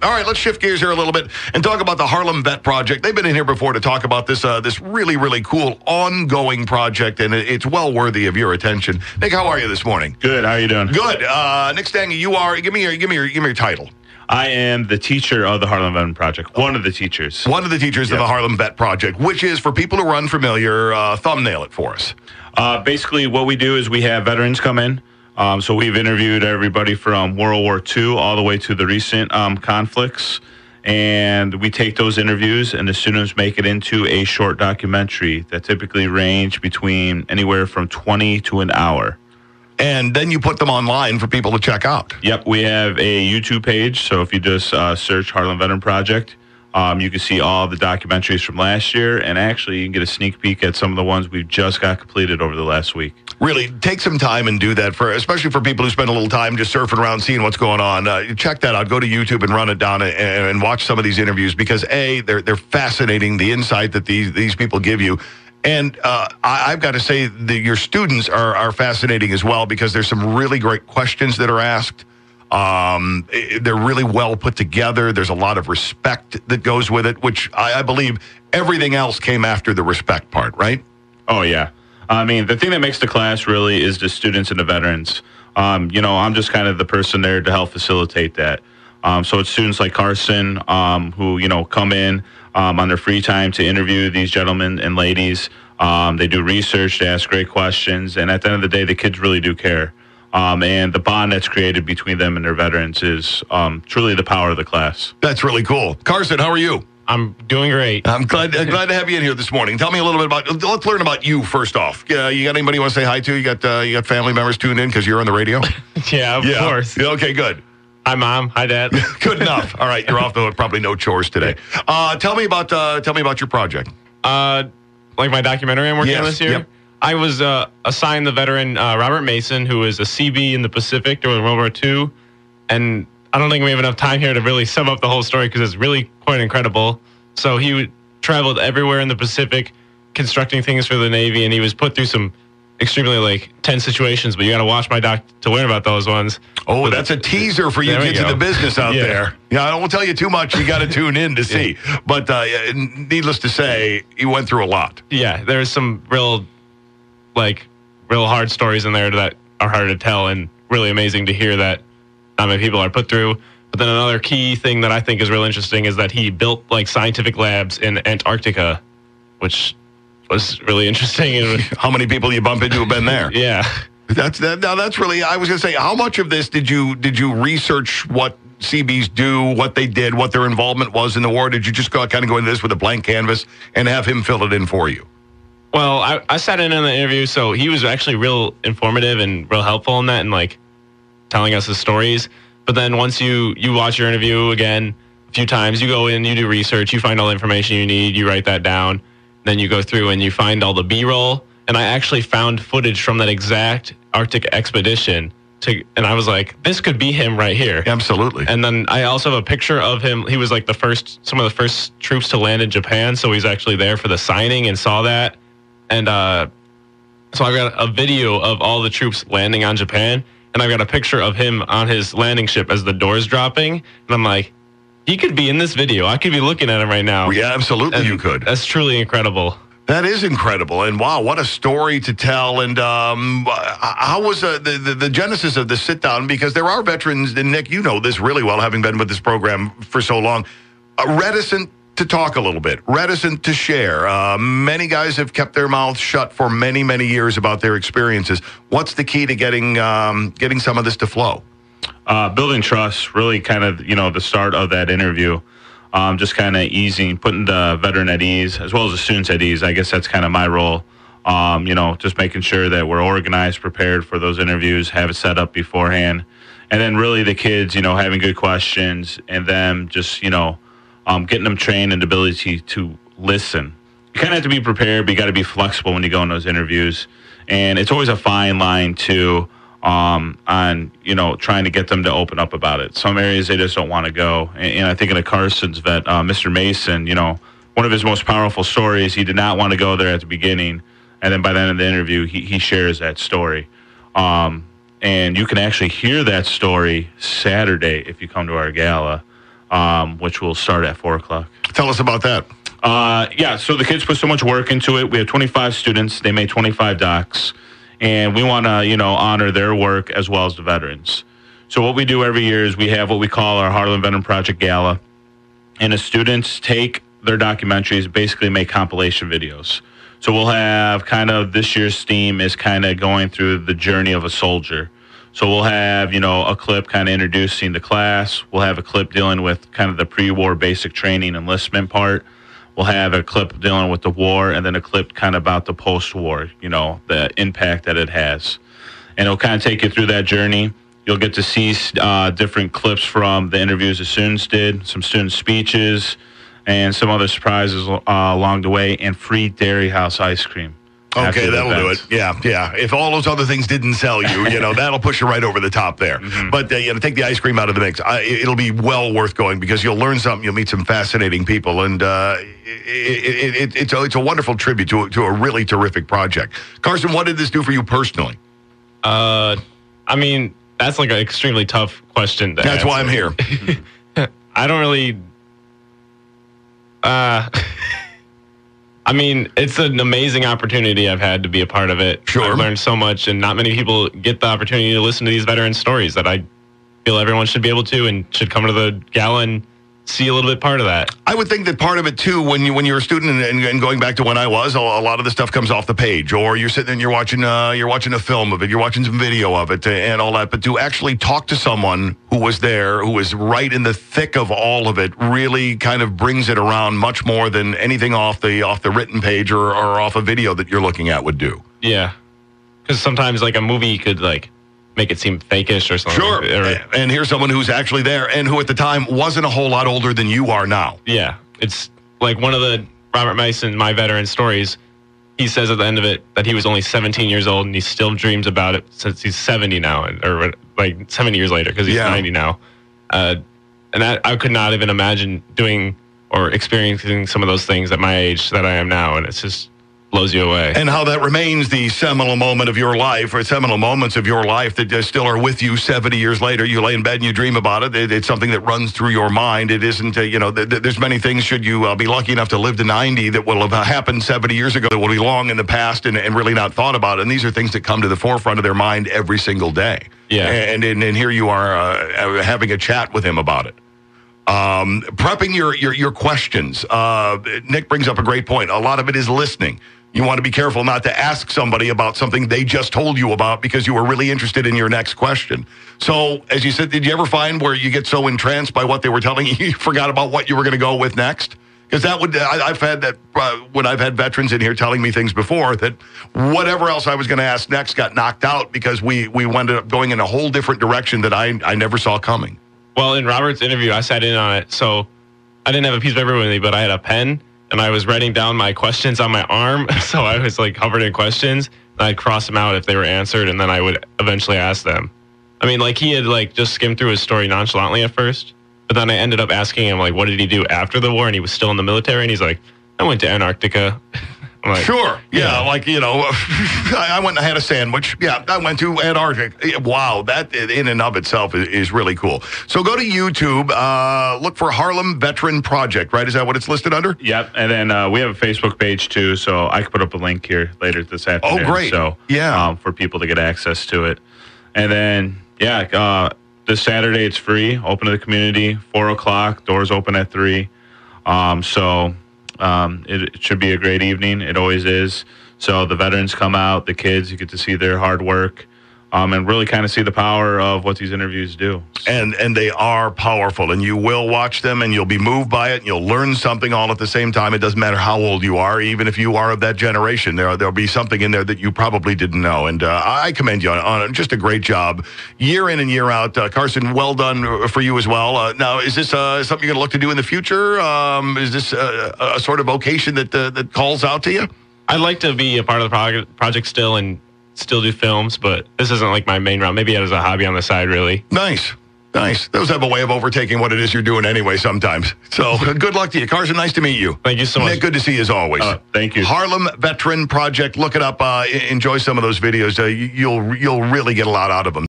All right, let's shift gears here a little bit and talk about the Harlem Vet Project. They've been in here before to talk about this this really, really cool ongoing project, and it's well worthy of your attention. Nick, how are you this morning? Good. How are you doing? Good. Nick Stange, you are. Give me your title. I am the teacher of the Harlem Vet Project. One of the teachers. One of the teachers of the Harlem Vet Project, which is, for people who are unfamiliar, thumbnail it for us. Basically, what we do is we have veterans come in. So we've interviewed everybody from World War II all the way to the recent conflicts. And we take those interviews, and the students make it into a short documentary that typically range between anywhere from 20 to an hour. And then you put them online for people to check out. Yep, we have a YouTube page. So if you just search Harlem Veteran Project, you can see all the documentaries from last year, and actually you can get a sneak peek at some of the ones we've just got completed over the last week. Really, take some time and do that, especially for people who spend a little time just surfing around, seeing what's going on. Check that out. Go to YouTube and run it down and watch some of these interviews because, A, they're fascinating, the insight that these people give you. And I've got to say that your students are fascinating as well because there's some really great questions that are asked. They're really well put together. There's a lot of respect that goes with it, which I believe everything else came after the respect part, right? Oh, yeah. I mean, the thing that makes the class really is the students and the veterans. I'm just kind of the person there to help facilitate that. So it's students like Carson who, come in on their free time to interview these gentlemen and ladies. They do research, they ask great questions, and at the end of the day, the kids really do care. And the bond that's created between them and their veterans is truly the power of the class. That's really cool. Carson, how are you? I'm doing great. I'm glad to have you in here this morning. Tell me a little bit about. Let's learn about you first off. You got anybody you want to say hi to? You got family members tuned in because you're on the radio. Yeah, of course. Okay, good. Hi, Mom. Hi, Dad. Good enough. All right, you're off the hook. Probably no chores today. Tell me about your project. Like my documentary I'm working on this year. Yep. I was assigned the veteran Robert Mason, who is a CB in the Pacific during World War II, and I don't think we have enough time here to really sum up the whole story because it's really quite incredible. So he traveled everywhere in the Pacific, constructing things for the Navy, and he was put through some extremely tense situations. But you got to watch my doc to learn about those ones. Oh, that's a teaser for you kids in the business out there. Yeah, I won't tell you too much. You got to tune in to see. But needless to say, he went through a lot. Yeah, there's some real hard stories in there that are hard to tell, and really amazing to hear that not many people are put through. But then another key thing that I think is real interesting is that he built scientific labs in Antarctica, which was really interesting. How many people you bump into have been there? Yeah. That's really, I was going to say, how much of this did you research what CBs do, what they did, what their involvement was in the war? Did you just kind of go into this with a blank canvas and have him fill it in for you? Well, I sat in on the interview, so he was actually real informative and real helpful in that and telling us his stories. But then once you watch your interview again a few times, you go in, you do research, you find all the information you need, you write that down, then you go through and you find all the B-roll. And I actually found footage from that exact Arctic expedition, and I was like, this could be him right here. Absolutely. And then I also have a picture of him. He was some of the first troops to land in Japan, so he's actually there for the signing and saw that. And so I've got a video of all the troops landing on Japan, and I've got a picture of him on his landing ship as the door's dropping. And I'm like, he could be in this video. I could be looking at him right now. Yeah, absolutely, you could. That's truly incredible. That is incredible. And wow, what a story to tell. And how was the genesis of the sit-down? Because there are veterans, and Nick, you know this really well, having been with this program for so long, reticent to talk a little bit, reticent to share. Many guys have kept their mouths shut for many, many years about their experiences. What's the key to getting some of this to flow? Building trust, really kind of, the start of that interview. Just kind of putting the veteran at ease, as well as the students at ease. I guess that's kind of my role. Just making sure that we're organized, prepared for those interviews, have it set up beforehand. And then really the kids, having good questions, and them just, getting them trained in the ability to listen. You kind of have to be prepared, but you got to be flexible when you go in those interviews. And it's always a fine line too, on trying to get them to open up about it. Some areas they just don't want to go. And I think in a Carson's vet, Mr. Mason, one of his most powerful stories, he did not want to go there at the beginning. And then by the end of the interview, he shares that story. And you can actually hear that story Saturday if you come to our gala. which will start at 4 o'clock. Tell us about that. Yeah, so the kids put so much work into it. We have 25 students. They made 25 docs. And we want to, honor their work as well as the veterans. So what we do every year is we have what we call our Harlem Veteran Project Gala. And the students take their documentaries, basically make compilation videos. So we'll have kind of this year's theme is kind of going through the journey of a soldier. So we'll have, a clip kind of introducing the class. We'll have a clip dealing with kind of the pre-war basic training enlistment part. We'll have a clip dealing with the war, and then a clip kind of about the post-war, the impact that it has. And it'll kind of take you through that journey. You'll get to see different clips from the interviews the students did, some student speeches, and some other surprises along the way, and free Dairy House ice cream. Okay, that'll do it. Yeah. If all those other things didn't sell you, that'll push you right over the top there. Mm-hmm. But, take the ice cream out of the mix. It'll be well worth going because you'll learn something. You'll meet some fascinating people. And it's a wonderful tribute to a really terrific project. Carson, what did this do for you personally? That's like an extremely tough question. That's why I'm here. I don't really... it's an amazing opportunity I've had to be a part of it. Sure. I've learned so much, and not many people get the opportunity to listen to these veteran stories that I feel everyone should be able to and should come to the gala and see a little bit part of that. I would think that part of it, too, when you're a student and going back to when I was, a lot of the stuff comes off the page, or you're sitting there and you're watching a film of it, you're watching some video of it and all that. But to actually talk to someone who was there, who was right in the thick of all of it, really kind of brings it around much more than anything off the written page or off a video that you're looking at would do. Yeah. Because sometimes, like, a movie could, make it seem fakish or something. Sure. And here's someone who's actually there and who at the time wasn't a whole lot older than you are now. Yeah. It's like one of the Robert Mason, My Veteran Stories, he says at the end of it that he was only 17 years old and he still dreams about it since he's 70 now, or 70 years later because he's 90 now. And that I could not even imagine doing or experiencing some of those things at my age that I am now. And it's just blows you away. And how that remains the seminal moment of your life, or seminal moments of your life that still are with you 70 years later. You lay in bed and you dream about it. It's something that runs through your mind. It isn't, there's many things, should you be lucky enough to live to 90, that will have happened 70 years ago that will be long in the past and really not thought about. And these are things that come to the forefront of their mind every single day. Yeah. And here you are having a chat with him about it. Prepping your questions. Nick brings up a great point. A lot of it is listening. You want to be careful not to ask somebody about something they just told you about because you were really interested in your next question. So, as you said, did you ever find where you get so entranced by what they were telling you, you forgot about what you were going to go with next? Because I've had that when I've had veterans in here telling me things before, that whatever else I was going to ask next got knocked out because we ended up going in a whole different direction that I never saw coming. Well, in Robert's interview, I sat in on it, so I didn't have a piece of paper with me, but I had a pen. And I was writing down my questions on my arm, so I was covered in questions. And I'd cross them out if they were answered, and then I would eventually ask them. He had just skimmed through his story nonchalantly at first, but then I ended up asking him what did he do after the war, and he was still in the military, and he's like, I went to Antarctica. I'm like, sure, yeah. I went and had a sandwich. Yeah, I went to Antarctica. Wow, that in and of itself is really cool. So go to YouTube, look for Harlem Veteran Project, right? Is that what it's listed under? Yep, and then we have a Facebook page too, so I could put up a link here later this afternoon. Oh, great. So, for people to get access to it. And then, this Saturday it's free, open to the community, 4 o'clock, doors open at 3. It should be a great evening. It always is. So the veterans come out, the kids, you get to see their hard work, and really kind of see the power of what these interviews do. And they are powerful, and you will watch them, and you'll be moved by it, and you'll learn something all at the same time. It doesn't matter how old you are, even if you are of that generation. There'll be something in there that you probably didn't know, and I commend you on just a great job, year in and year out. Carson, well done for you as well. Now, is this something you're going to look to do in the future? Is this a sort of vocation that calls out to you? I'd like to be a part of the project still and still do films, but this isn't my main route. Maybe as a hobby on the side, really. Nice. Those have a way of overtaking what it is you're doing anyway sometimes. So good luck to you. Carson, nice to meet you. Thank you so much. Nick, good to see you as always. Thank you. Harlem Veteran Project. Look it up. Enjoy some of those videos. You'll really get a lot out of them.